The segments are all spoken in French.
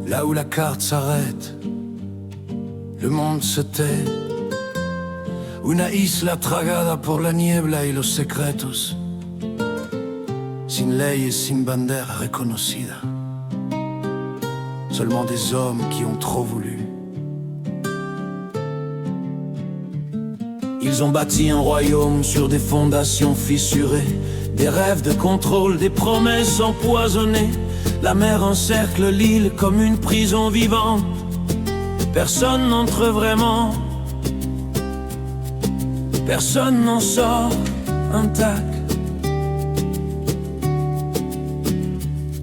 Là où la carte s'arrête, le monde se tait. Una isla tragada por la niebla y los secretos, sin ley et sin bandera reconocida. Seulement des hommes qui ont trop voulu. Ils ont bâti un royaume sur des fondations fissurées, des rêves de contrôle, des promesses empoisonnées. La mer encercle l'île comme une prison vivante. Personne n'entre vraiment, personne n'en sort intact.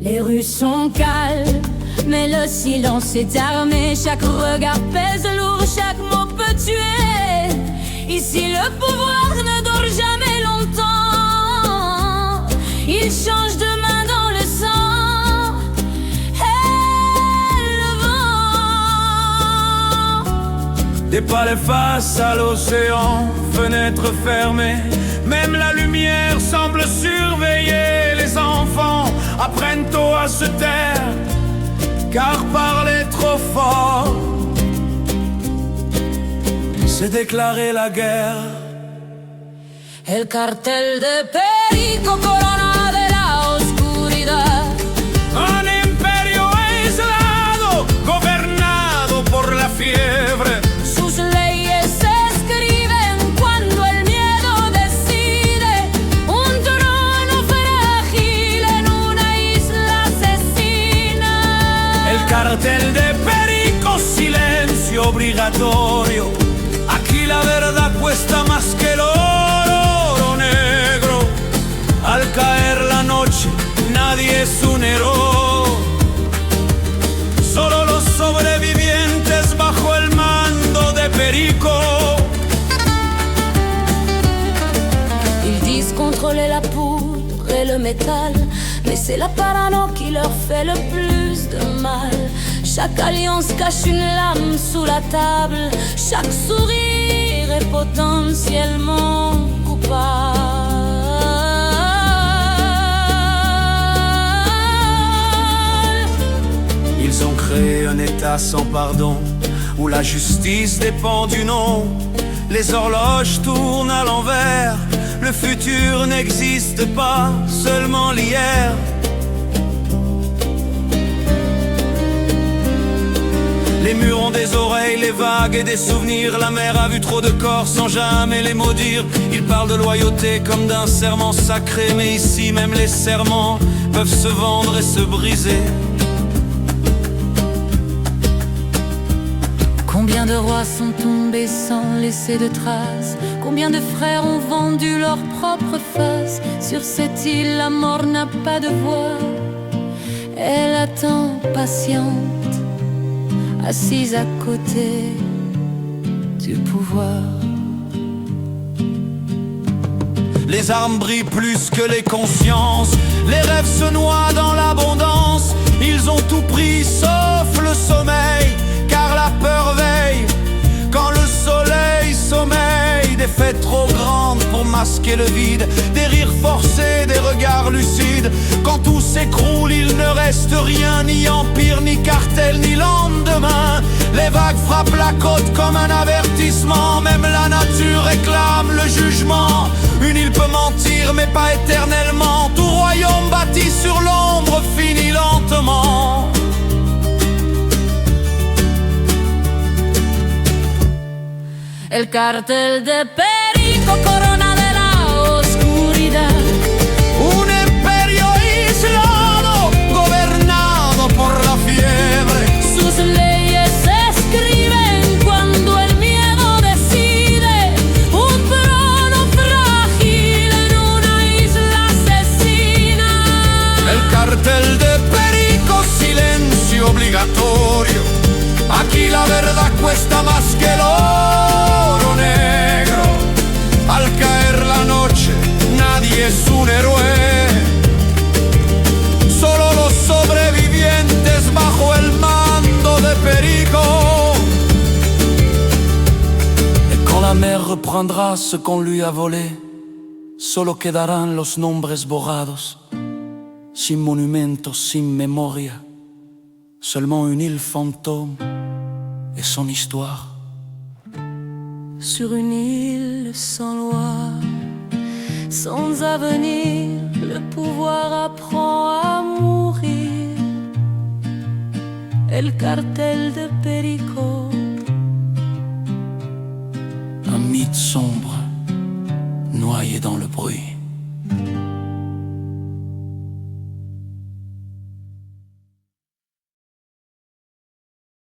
Les rues sont calmes, mais le silence est armé. Chaque regard pèse lourd, chaque mot peut tuer. Ici le pouvoir ne dort jamais longtemps. Il change de main dans le sang et le vent. Des palais face à l'océan, fenêtres fermées. Même la lumière semble surveiller. Les enfants apprennent tôt à se taire, car parler trop fort, c'est déclarer la guerre. El cartel de Perico, corona de la oscuridad. Un imperio aislado, gobernado por la fiebre. Sus leyes se escriben cuando el miedo decide. Un trono frágil en una isla asesina. El cartel de Perico, silencio obligatorio. Aquí la verdad cuesta más que el oro negro. Al caer la noche nadie es un héroe. Solo los sobrevivientes bajo el mando de Perico. Ils disent contrôler la poudre et le métal, mais c'est la parano qui leur fait le plus de mal. Chaque alliance cache une lame sous la table. Chaque sourire est potentiellement coupable. Ils ont créé un état sans pardon, où la justice dépend du nom. Les horloges tournent à l'envers. Le futur n'existe pas, seulement l'hier. Les murs ont des oreilles, les vagues et des souvenirs. La mer a vu trop de corps sans jamais les maudire. Ils parlent de loyauté comme d'un serment sacré, mais ici même les serments peuvent se vendre et se briser. Combien de rois sont tombés sans laisser de traces? Combien de frères ont vendu leur propre face? Sur cette île, la mort n'a pas de voix. Elle attend patiente, assise à côté du pouvoir. Les armes brillent plus que les consciences. Les rêves se noient dans l'abondance. Ils ont tout pris sauf le sommeil, car la peur veille quand le soleil sommeille. Des fêtes trop grandes pour masquer le vide, des rires forcés, des regards lucides. Quand tout s'écroule, il ne reste rien, ni empire, ni cartel, ni lendemain. Les vagues frappent la côte comme un avertissement. Même la nature réclame le jugement. Une île peut mentir, mais pas éternellement. Tout royaume bâti sur l'ombre finit lentement. El cartel de Perico, corona de la oscuridad. Un imperio aislado, gobernado por la fiebre. Sus leyes se escriben cuando el miedo decide. Un trono frágil en una isla asesina. El cartel de Perico, silencio obligatorio. Aquí la verdad cuesta más que el oro negro. Al caer la noche nadie es un héroe. Solo los sobrevivientes bajo el mando de Perico. Et quand la mer reprendra ce qu'on lui a volé, Solo quedarán los nombres borrados, sin monumentos, sin memoria, seulement une île fantôme et son histoire. Sur une île sans loi, sans avenir, le pouvoir apprend à mourir. El cartel de Perico, un mythe sombre, noyé dans le bruit.